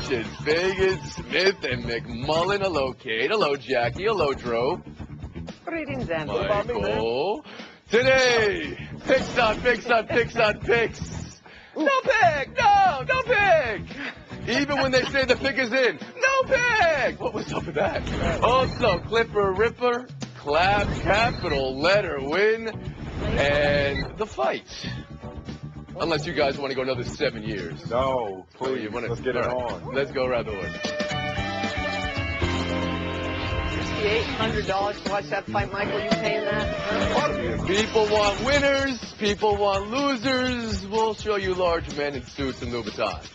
questions. Vegas, Smith, and McMullen. Hello, Kate. Hello, Jackie. Hello, Dro. Greetings, and Michael. Today, picks on picks on picks on picks. No pick! No! No pick! Even when they say the pick is in, no pick! What was up with that? Also, Clipper Ripper, clap, capital letter win, and the fight. Unless you guys want to go another 7 years. No, please. Let's get it on. Let's go around the horn. $6,800 to watch that fight, Michael. You paying that? People want winners. People want losers. We'll show you large men in suits and Louboutins.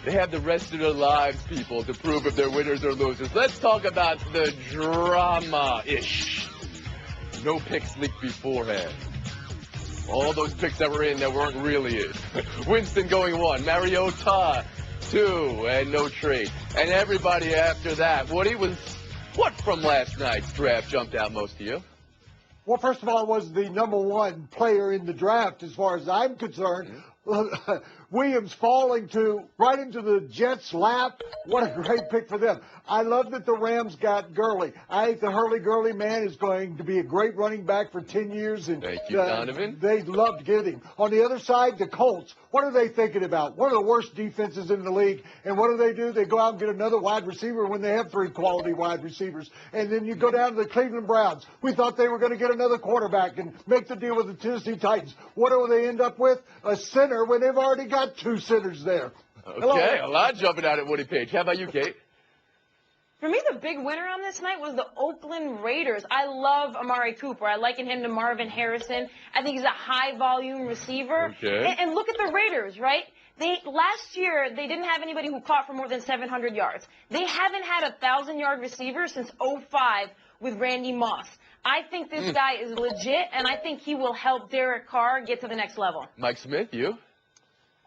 They have the rest of their lives, people, to prove if they're winners or losers. Let's talk about the drama-ish. No picks leaked beforehand. All those picks that were in that weren't really in. Winston going 1, Mariota 2, and no trade. And everybody after that. What from last night's draft jumped out most to you? Well, first of all, it was the #1 player in the draft as far as I'm concerned. Williams falling right into the Jets' lap. What a great pick for them. I love that the Rams got Gurley. I think the Hurley-Gurley man is going to be a great running back for 10 years. And thank you, Donovan. They love to get him. On the other side, the Colts. What are they thinking about? One of the worst defenses in the league. And what do? They go out and get another wide receiver when they have 3 quality wide receivers. And then you go down to the Cleveland Browns. We thought they were going to get another quarterback and make the deal with the Tennessee Titans. What do they end up with? A center when they've already got 2 centers there. Okay, Hello. a lot jumping out at Woody Page. How about you, Kate? For me, the big winner on this night was the Oakland Raiders. I love Amari Cooper. I liken him to Marvin Harrison. I think he's a high-volume receiver. Okay. And look at the Raiders, right? Last year, they didn't have anybody who caught for more than 700 yards. They haven't had a 1,000-yard receiver since 2005 with Randy Moss. I think this guy is legit, and I think he will help Derek Carr get to the next level. Mike Smith, you?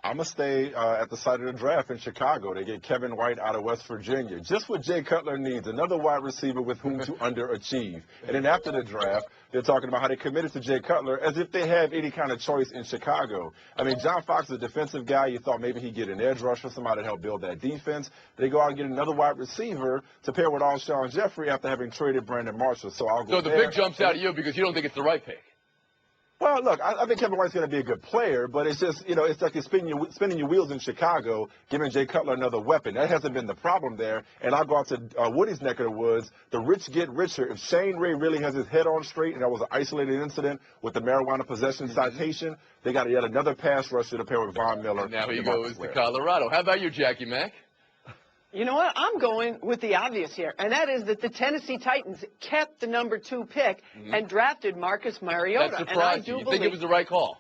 I'm going to stay at the site of the draft in Chicago. They get Kevin White out of West Virginia. Just what Jay Cutler needs, another wide receiver with whom to underachieve. And then after the draft, they're talking about how they committed to Jay Cutler as if they have any kind of choice in Chicago. I mean, John Fox is a defensive guy. You thought maybe he'd get an edge rusher, somebody to help build that defense. They go out and get another wide receiver to pair with Alshon Jeffrey after having traded Brandon Marshall. So I'll go So the big jumps out at you because you don't think it's the right pick. Well, look, I think Kevin White's going to be a good player, but it's just, it's like you're spinning your wheels in Chicago, giving Jay Cutler another weapon. That hasn't been the problem there. And I'll go out to Woody's neck of the woods. The rich get richer. If Shane Ray really has his head on straight, and that was an isolated incident with the marijuana possession citation, they got yet another pass rusher to pair with Von Miller. And now he goes to Colorado. How about you, Jackie Mack? You know what? I'm going with the obvious here, and that is that the Tennessee Titans kept the #2 pick and drafted Marcus Mariota. That surprised you. You think it was the right call?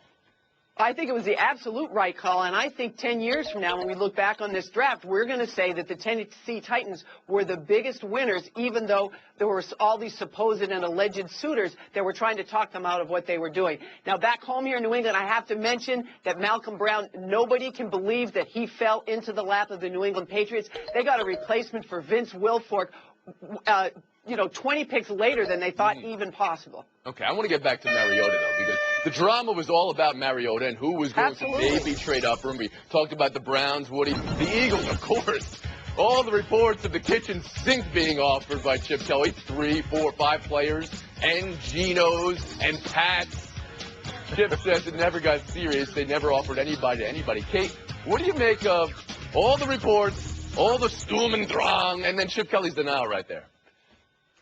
I think it was the absolute right call, and I think 10 years from now, when we look back on this draft, we're going to say that the Tennessee Titans were the biggest winners, even though there were all these supposed and alleged suitors that were trying to talk them out of what they were doing. Now, back home here in New England, I have to mention that Malcolm Brown, nobody can believe that he fell into the lap of the New England Patriots. They got a replacement for Vince Wilfork, 20 picks later than they thought even possible. Okay, I want to get back to Mariota, though, because the drama was all about Mariota and who was going to maybe trade up for him. We talked about the Browns, Woody, the Eagles, of course. All the reports of the kitchen sink being offered by Chip Kelly, 3, 4, 5 players, and Genos, and Pats. Chip says it never got serious. They never offered anybody to anybody. Kate, what do you make of all the reports, all the Sturm und Drang, and then Chip Kelly's denial right there?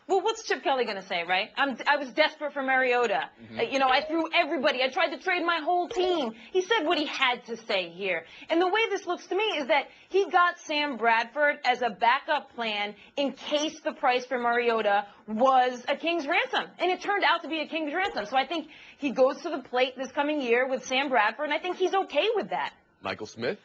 Well, what's Chip Kelly going to say, right? I was desperate for Mariota. I threw everybody. I tried to trade my whole team. He said what he had to say here. And the way this looks to me is that he got Sam Bradford as a backup plan in case the price for Mariota was a king's ransom. And it turned out to be a king's ransom. So I think he goes to the plate this coming year with Sam Bradford, and I think he's okay with that. Michael Smith?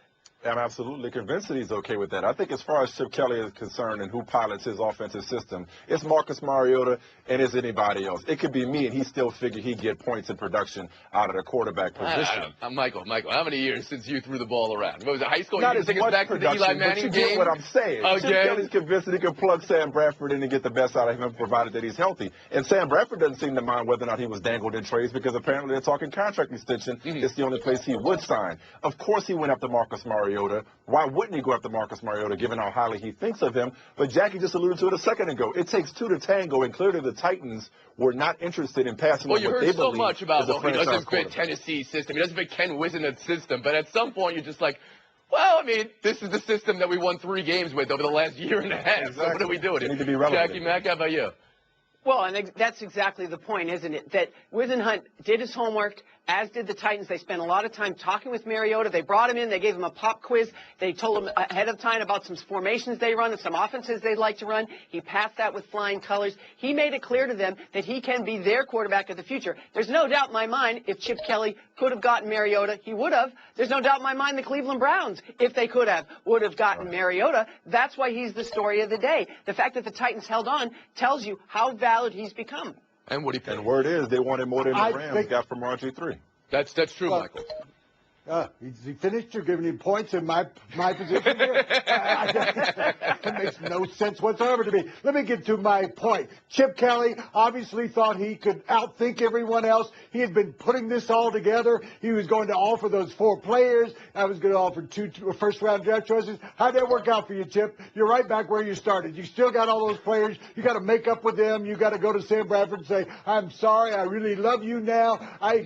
I'm absolutely convinced that he's okay with that. I think as far as Chip Kelly is concerned and who pilots his offensive system, it's Marcus Mariota and it's anybody else. It could be me, and he still figured he'd get points in production out of the quarterback position. Michael, how many years since you threw the ball around? What was it, high school? Not you as take us much back production, to the Eli Manning but you game? get what I'm saying. Okay. Chip Kelly's convinced that he can plug Sam Bradford in and get the best out of him, provided that he's healthy. And Sam Bradford doesn't seem to mind whether or not he was dangled in trades, because apparently they're talking contract extension. It's the only place he would sign. Of course he went after Marcus Mariota. Mariota. Why wouldn't he go after Marcus Mariota, given how highly he thinks of him? But Jackie just alluded to it a second ago. It takes two to tango, and clearly the Titans were not interested in passing on what they believe. Well, you heard so much about, well, he doesn't fit Tennessee system. He doesn't fit Ken Whisenhunt's system. But at some point, you're just like, well, I mean, this is the system that we won 3 games with over the last year and a half. Exactly. So what are we doing? You need to be relevant. Jackie Mack, how about you? Well, and that's exactly the point, isn't it? That Whisenhunt did his homework, as did the Titans. They spent a lot of time talking with Mariota. They brought him in. They gave him a pop quiz. They told him ahead of time about some formations they run and some offenses they'd like to run. He passed that with flying colors. He made it clear to them that he can be their quarterback of the future. There's no doubt in my mind if Chip Kelly could have gotten Mariota, he would have. There's no doubt in my mind the Cleveland Browns, if they could have, would have gotten Mariota. That's why he's the story of the day. The fact that the Titans held on tells you how valid he's become. And what he paid. And word is they wanted more than the Rams got from RG3. That's true, Michael. Is he finished? You're giving him points in my position here? That makes no sense whatsoever to me. Let me get to my point. Chip Kelly obviously thought he could outthink everyone else. He had been putting this all together. He was going to offer those 4 players. I was going to offer 2 first-round draft choices. How'd that work out for you, Chip? You're right back where you started. You still got all those players. You got to make up with them. You got to go to Sam Bradford and say, I'm sorry, I really love you now.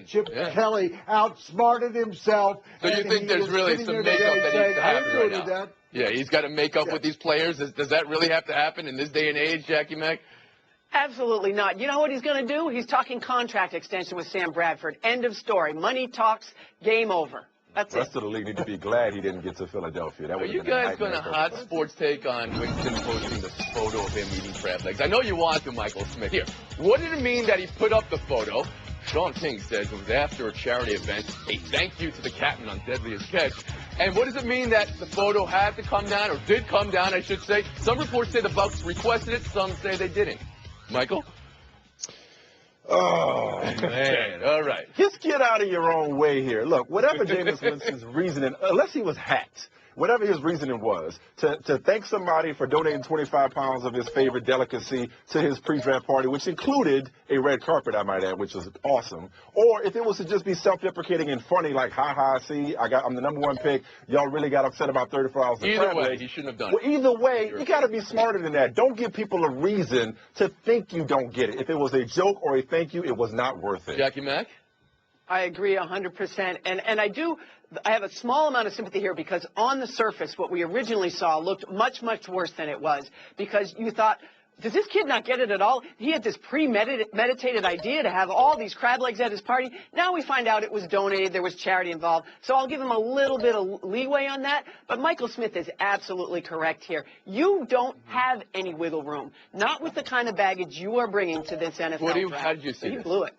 Chip Kelly outsmarted himself. So you think there's really some makeup that needs to happen right now? Yeah, he's got to make up with these players. Does that really have to happen in this day and age, Jackie Mack? Absolutely not. You know what he's going to do? He's talking contract extension with Sam Bradford. End of story. Money talks, game over. That's the rest of the league need to be glad he didn't get to Philadelphia. That Are you guys going to hot sports take on Winston posting the photo of him eating crab legs? I know you want to, Michael Smith. Here, what did it mean that he put up the photo? Sean King says it was after a charity event, a thank you to the captain on Deadliest Catch. And what does it mean that the photo had to come down, or did come down, I should say? Some reports say the Bucs requested it, some say they didn't. Michael? Oh, man. All right. Just get out of your own way here. Look, whatever Jameis Winston's reasoning, unless he was hacked, whatever his reasoning was, to thank somebody for donating 25 pounds of his favorite delicacy to his pre-draft party, which included a red carpet, I might add, which was awesome. Or if it was to just be self-deprecating and funny, like, see, I'm the #1 pick. Y'all really got upset about 34 hours of Either way, legs. he shouldn't have done it. Well, either way, you got to be smarter than that. Don't give people a reason to think you don't get it. If it was a joke or a thank you, it was not worth it. Jackie Mack? I agree 100%. And I have a small amount of sympathy here because on the surface, what we originally saw looked much, much worse than it was because you thought, does this kid not get it at all? He had this premeditated idea to have all these crab legs at his party. Now we find out it was donated. There was charity involved. So I'll give him a little bit of leeway on that. But Michael Smith is absolutely correct here. You don't have any wiggle room. Not with the kind of baggage you are bringing to this NFL draft. How did you see He this? blew it.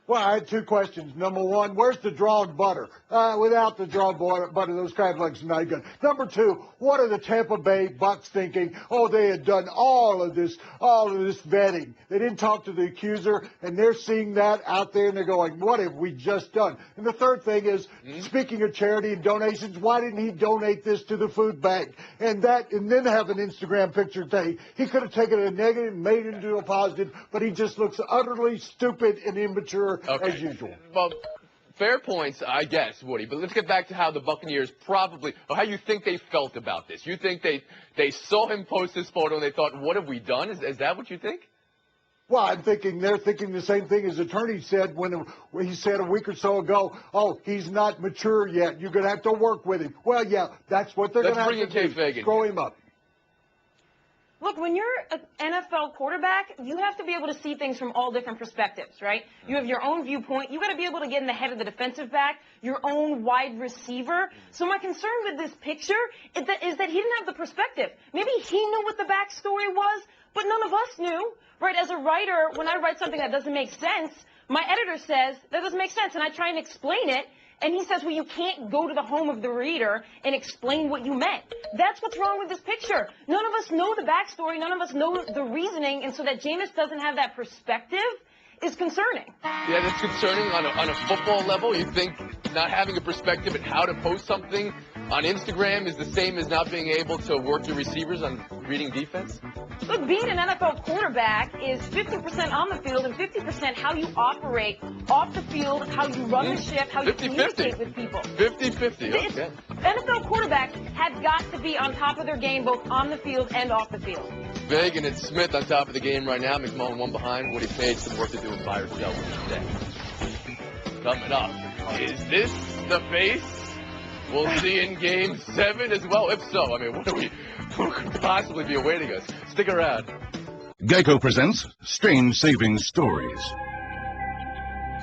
Well, I had 2 questions. Number 1, where's the drawn butter? Without the drawn butter, those crab legs are not good. Number 2, what are the Tampa Bay Bucs thinking? Oh, they had done all of this vetting. They didn't talk to the accuser, and they're seeing that out there, and they're going, what have we just done? And the third thing is, speaking of charity and donations, why didn't he donate this to the food bank? And then have an Instagram picture day. He could have taken a negative and made it into a positive, but he just looks utterly stupid and immature. As usual. Well, fair points, I guess, Woody. But let's get back to how the Buccaneers or how you think they felt about this. You think they saw him post this photo and they thought, what have we done? Is that what you think? Well, I'm thinking they're thinking the same thing as attorney said when he said a week or so ago, oh, he's not mature yet. You're going to have to work with him. Well, yeah, that's what they're going to have to do. Grow him up. Look, when you're an NFL quarterback, you have to be able to see things from all different perspectives, right? You have your own viewpoint. You got to be able to get in the head of the defensive back, your own wide receiver. So my concern with this picture is that he didn't have the perspective. Maybe he knew what the backstory was, but none of us knew, right? As a writer, when I write something that doesn't make sense, my editor says that doesn't make sense, and I try and explain it. And he says, well, you can't go to the home of the reader and explain what you meant. That's what's wrong with this picture. None of us know the backstory. None of us know the reasoning. And so that Jameis doesn't have that perspective is concerning. Yeah, that's concerning on a football level. You think not having a perspective at how to post something on Instagram is the same as not being able to work your receivers on reading defense? Look, being an NFL quarterback is 50% on the field and 50% how you operate off the field, how you run the ship, how you communicate with people. 50-50, okay. NFL quarterback got to be on top of their game, both on the field and off the field. Big, and it's Smith on top of the game right now. McMullen one behind. Woody Page, some work to do with buy or sell today. Coming up, is this the face we'll see in Game 7 as well? If so, I mean, what could possibly be awaiting us? Stick around. Geico presents Strange Saving Stories.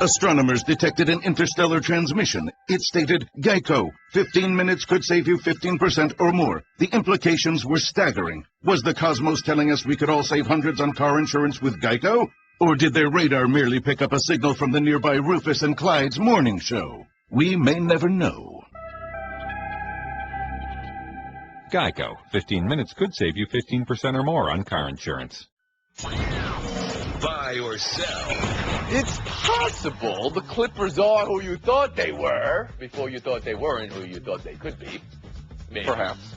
Astronomers detected an interstellar transmission. It stated, Geico, 15 minutes could save you 15% or more. The implications were staggering. Was the cosmos telling us we could all save hundreds on car insurance with Geico? Or did their radar merely pick up a signal from the nearby Rufus and Clyde's morning show? We may never know. Geico. 15 minutes could save you 15% or more on car insurance. Buy or sell. It's possible the Clippers are who you thought they were before you thought they weren't who you thought they could be. Maybe. Perhaps.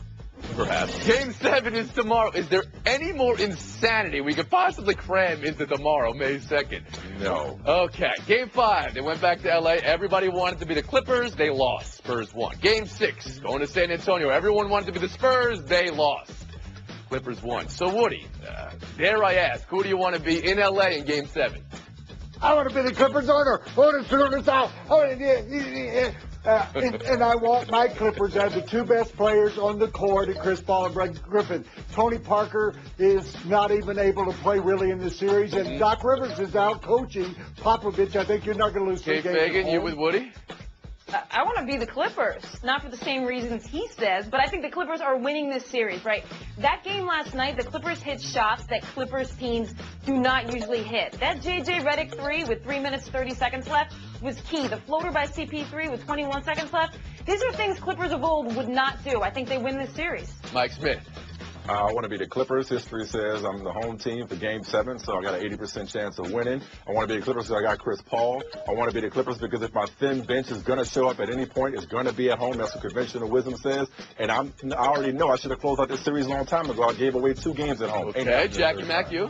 Game 7 is tomorrow. Is there any more insanity we could possibly cram into tomorrow, May 2nd? No. Okay. Game 5. They went back to L.A. Everybody wanted to be the Clippers. They lost. Spurs won. Game 6. Going to San Antonio. Everyone wanted to be the Spurs. They lost. Clippers won. So, Woody, dare I ask, who do you want to be in L.A. in Game 7? I want to be the Clippers owner. I want to figure this out. And I want my Clippers as the two best players on the court, and Chris Paul and Blake Griffin. Tony Parker is not even able to play really in this series, and Doc Rivers is out coaching Popovich. I think you're not going to lose Kate three games. Fagan, you with Woody? I want to be the Clippers, not for the same reasons he says, but I think the Clippers are winning this series, right? That game last night, the Clippers hit shots that Clippers teams do not usually hit. That J.J. Redick 3 with 3 minutes 30 seconds left was key. The floater by CP3 with 21 seconds left, these are things Clippers of old would not do. I think they win this series. Mike Smith. I want to be the Clippers. History says I'm the home team for Game 7, so I got an 80% chance of winning. I want to be the Clippers because I got Chris Paul. I want to be the Clippers because if my thin bench is going to show up at any point, it's going to be at home. That's what conventional wisdom says. And I already know I should have closed out this series a long time ago. I gave away 2 games at home. Okay, Jackie Mack, you?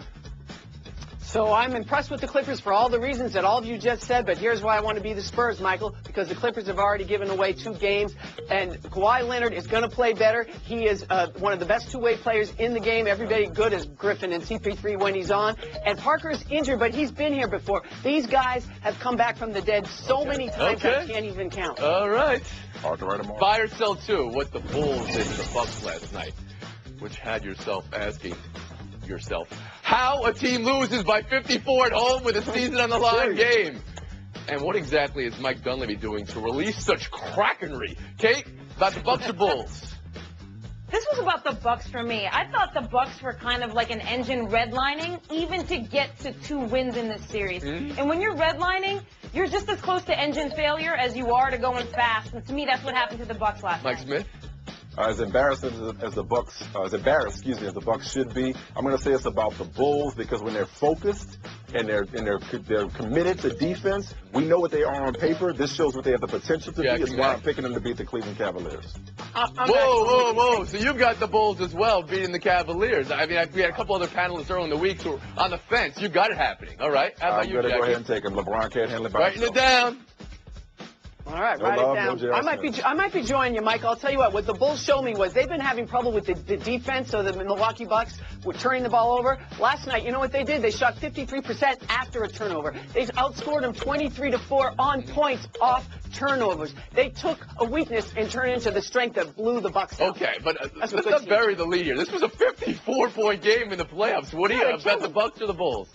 So I'm impressed with the Clippers for all the reasons that all of you just said, but here's why I want to be the Spurs, Michael, because the Clippers have already given away 2 games, and Kawhi Leonard is going to play better. He is one of the best two-way players in the game, everybody good as Griffin and CP3 when he's on. And Parker is injured, but he's been here before. These guys have come back from the dead so many times I can't even count. All right. Hard to write them all. Buy or sell, too, what the Bulls did to the Bucks last night, which had yourself asking yourself how a team loses by 54 at home with a season on the line game. And what exactly is Mike Dunleavy doing to release such crackery? Kate, about the Bucks or Bulls? This was about the Bucks for me. I thought the Bucks were kind of like an engine redlining, even to get to 2 wins in this series. And when you're redlining, you're just as close to engine failure as you are to going fast. And to me, that's what happened to the Bucks last night. Mike Smith? As embarrassed as the Bucks, as the Bucks should be, I'm going to say it's about the Bulls because when they're focused and they're committed to defense, we know what they are on paper. This shows what they have the potential to be. It's why I'm picking them to beat the Cleveland Cavaliers. Whoa! So you've got the Bulls as well beating the Cavaliers. I mean, we had a couple other panelists earlier in the week who were on the fence. You got it happening. All right. How about you, Jackie? I'm going to go ahead and take them. LeBron can't handle it by Writing it down. All right, No write love, it down. no J.R. I might be joining you, Mike. I'll tell you what the Bulls showed me was they've been having trouble with the defense, so the Milwaukee Bucks were turning the ball over. Last night, you know what they did? They shot 53% after a turnover. They outscored them 23-4 on points off turnovers. They took a weakness and turned it into the strength that blew the Bucks out. Okay, but let's not bury the lead here. This was a 54-point game in the playoffs. What do you bet the Bucks or the Bulls?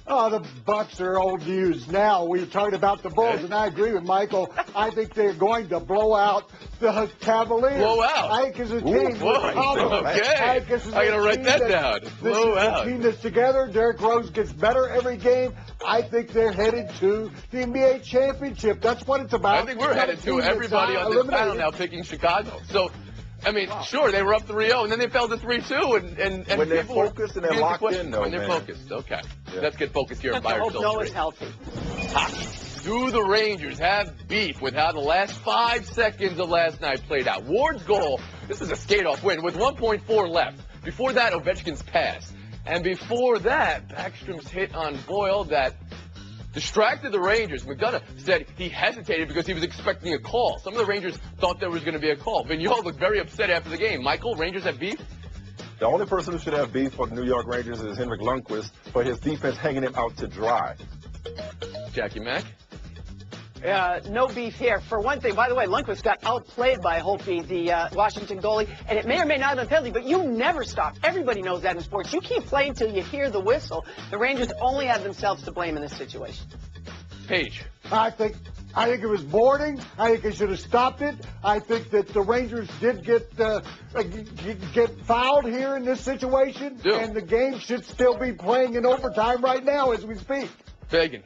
Oh, the Bucks are old news now. We're talking about the Bulls, and I agree with Michael. I think they're going to blow out the Cavaliers. Blow out? I think as a team, okay. I got to write that down. Blow out. This is a team that's together. Derrick Rose gets better every game. I think they're headed to the NBA championship. That's what it's about. I think we're headed to everybody on this panel now picking Chicago. So, I mean, sure, they were up 3-0, and then they fell to 3-2, and when they're focused and they're locked in, though, when they're focused, okay. Yeah. Let's get focused here. I hope Noah's healthy. Do the Rangers have beef with how the last 5 seconds of last night played out? Ward's goal, this is a skate-off win with 1.4 left. Before that, Ovechkin's pass. And before that, Backstrom's hit on Boyle that distracted the Rangers. McDonough said he hesitated because he was expecting a call. Some of the Rangers thought there was going to be a call. Vigneault looked very upset after the game. Michael, Rangers have beef? The only person who should have beef for the New York Rangers is Henrik Lundqvist for his defense hanging him out to dry. Jackie Mack? No beef here. For one thing, by the way, Lundqvist got outplayed by Holtby, the Washington goalie, and it may or may not have been a penalty, but you never stop. Everybody knows that in sports. You keep playing till you hear the whistle. The Rangers only have themselves to blame in this situation. Paige? I think it was boarding. I think they should have stopped it. I think that the Rangers did get fouled here in this situation, and the game should still be playing in overtime right now as we speak. Fagan?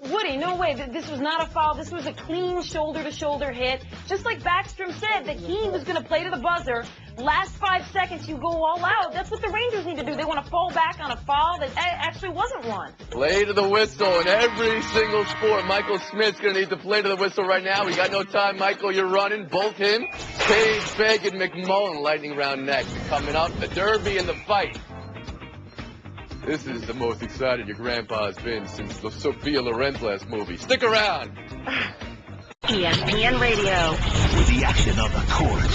Woody, no way. This was not a foul. This was a clean shoulder-to-shoulder hit. Just like Backstrom said, that he was going to play to the buzzer. Last 5 seconds, you go all out. That's what the Rangers need to do. They want to fall back on a foul that actually wasn't one. Play to the whistle in every single sport. Michael Smith's going to need to play to the whistle right now. We got no time. Michael, you're running. Both him, Page, Fagan, McMullen, lightning round next. Coming up, the Derby and the fight. This is the most excited your grandpa's been since the Sophia Loren-less movie. Stick around. ESPN Radio. With the action on the court,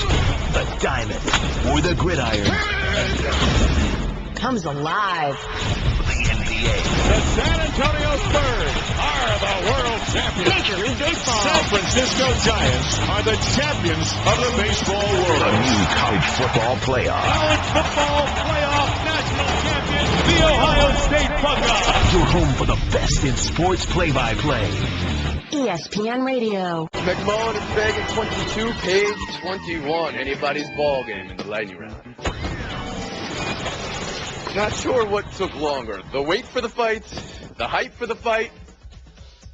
the diamond, or the gridiron. Comes alive. The NBA. The San Antonio Spurs are the world champions. Major League Baseball. San Francisco Giants are the champions of the baseball world. The new college football playoff. College football playoff national champion, the Ohio State Buckeyes. Your home for the best in sports play-by-play. ESPN Radio. McMullen and Fagan 22, Page 21. Anybody's ball game in the lightning round. Not sure what took longer, the wait for the fight, the hype for the fight,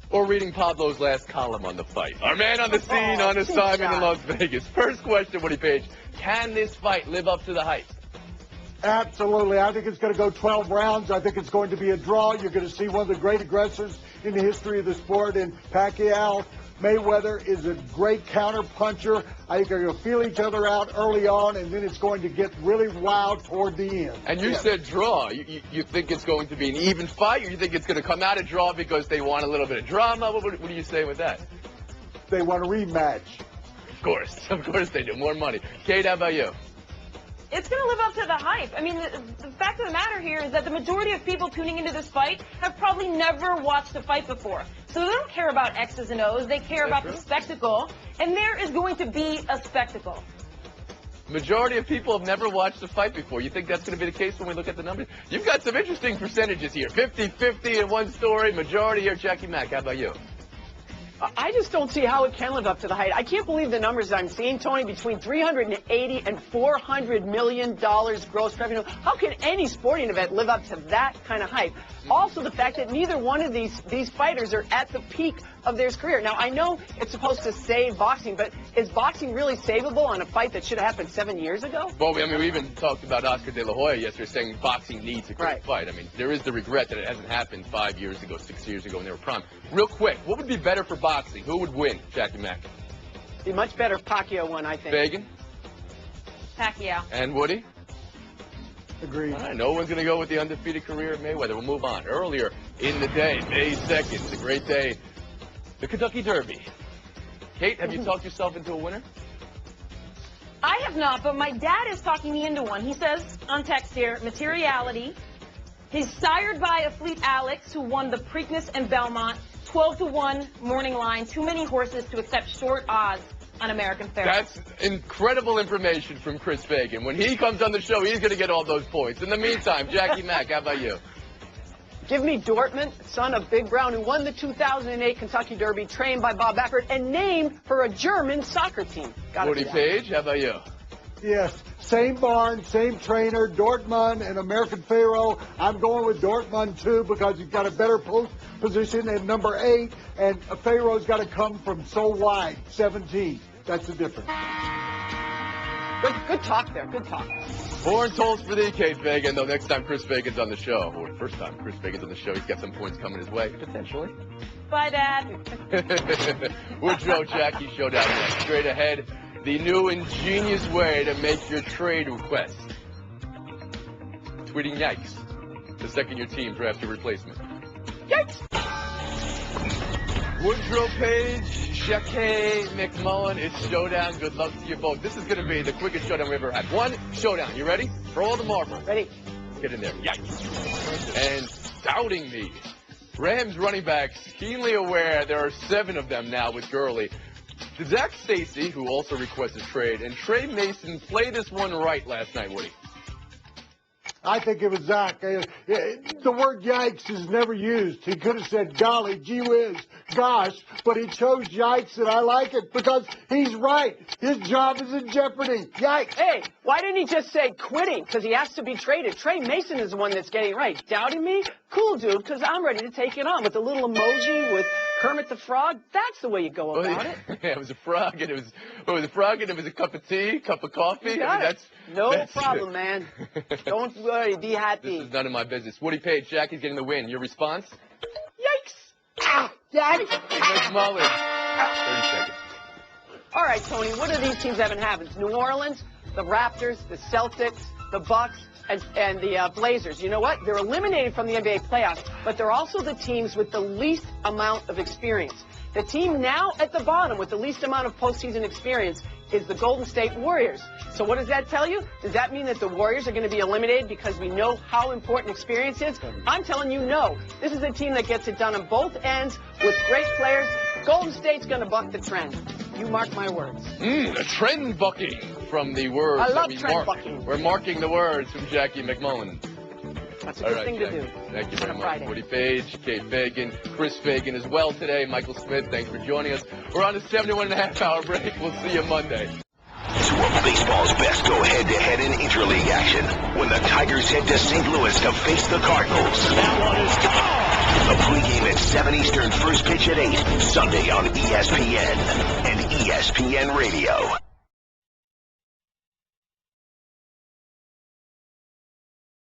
or reading Pablo's last column on the fight. Our man on the scene on assignment in Las Vegas. First question, Woody Page. Can this fight live up to the hype? Absolutely. I think it's going to go 12 rounds. I think it's going to be a draw. You're going to see one of the great aggressors in the history of the sport in Pacquiao. Mayweather is a great counter-puncher. I think they're going to feel each other out early on, and then it's going to get really wild toward the end. And you said draw. You think it's going to be an even fight, or you think it's going to come out a draw because they want a little bit of drama? What do you say with that? They want a rematch. Of course they do. More money. Kate, how about you? It's going to live up to the hype. I mean, the fact of the matter here is that the majority of people tuning into this fight have probably never watched a fight before. So they don't care about X's and O's. They care about the spectacle. And there is going to be a spectacle. Majority of people have never watched a fight before. You think that's going to be the case when we look at the numbers? You've got some interesting percentages here. 50-50 in one story. Majority here. Jackie Mack, how about you? I just don't see how it can live up to the hype. I can't believe the numbers I'm seeing, Tony, between $380 and $400 million gross revenue. How can any sporting event live up to that kind of hype? Also, the fact that neither one of these fighters are at the peak of their career. Now, I know it's supposed to save boxing, but is boxing really savable on a fight that should have happened 7 years ago? Well, I mean, we even talked about Oscar De La Hoya yesterday saying boxing needs a great fight. I mean, there is the regret that it hasn't happened 5 years ago, 6 years ago when they were prime. Real quick, what would be better for boxing? Who would win, Jackie Mack? Be much better if Pacquiao won, I think. Fagan? Pacquiao. And Woody? Agreed. All right, no one's going to go with the undefeated career of Mayweather. We'll move on. Earlier in the day, May 2nd, it's a great day, the Kentucky Derby. Kate, have you talked yourself into a winner? I have not, but my dad is talking me into one. He says on text here, materiality. He's sired by a Fleet Alex who won the Preakness and Belmont, 12-1 morning line. Too many horses to accept short odds on American Fair. That's incredible information from Chris Fagan. When he comes on the show, he's going to get all those points. In the meantime, Jackie Mack, how about you? Give me Dortmund, son of Big Brown, who won the 2008 Kentucky Derby, trained by Bob Baffert, and named for a German soccer team. Woody Page, how about you? Yes, same barn, same trainer, Dortmund and American Pharaoh. I'm going with Dortmund, too, because he's got a better position at number 8, and Pharaoh's got to come from so wide, 17. That's the difference. Good talk there, good talk. Born tolls for thee, Kate Fagan, though next time Chris Fagan's on the show, or the first time Chris Fagan's on the show, he's got some points coming his way, potentially. Bye, Dad. Woodrow Jackie showdown next. Straight ahead, the new ingenious way to make your trade request. Tweeting yikes the second your team drafts your replacement. Yikes! Woodrow Page, Jackie McMullen, it's showdown. Good luck to you both. This is going to be the quickest showdown we've ever had. One showdown. You ready? Roll the marble. Ready? Get in there. Yikes. And doubting me. Rams running backs, keenly aware there are 7 of them now with Gurley. Zach Stacy, who also requested trade, and Trey Mason play this one right last night, Woody. I think it was Zach. The word yikes is never used. He could have said golly, gee whiz, gosh, but he chose yikes, and I like it because he's right. His job is in jeopardy. Yikes. Hey, why didn't he just say quitting? Because he has to be traded. Trey Mason is the one that's getting it right. Doubting me? Cool, dude, because I'm ready to take it on with a little emoji with Kermit the Frog. That's the way you go about it. Yeah, it was a frog, and it was a frog, and it was a cup of tea, cup of coffee. That's problem, man. Don't worry, be happy. This is none of my business. Woody Page, Jackie's getting the win. Your response? Yikes! Ah, Daddy! McMullen. 30 seconds. All right, Tony, what do these teams have in habits? New Orleans, the Raptors, the Celtics, the Bucks, and the Blazers. You know what? They're eliminated from the NBA playoffs, but they're also the teams with the least amount of experience. The team now at the bottom with the least amount of postseason experience is the Golden State Warriors. So what does that tell you? Does that mean that the Warriors are going to be eliminated because we know how important experience is? I'm telling you no. This is a team that gets it done on both ends with great players. Golden State's going to buck the trend. You mark my words. A trend bucking from the words. I love that we trend bucking. We're marking the words from Jackie McMullen. That's a good thing to do. Thank you very On a much. Friday. Woody Page, Kate Fagan, Chris Fagan as well today. Michael Smith, thanks for joining us. We're on a 71.5-hour break. We'll see you Monday. Two of baseball's best go head-to-head in interleague action when the Tigers head to St. Louis to face the Cardinals. That one is gone. The pregame at 7 Eastern, first pitch at 8, Sunday on ESPN and ESPN Radio.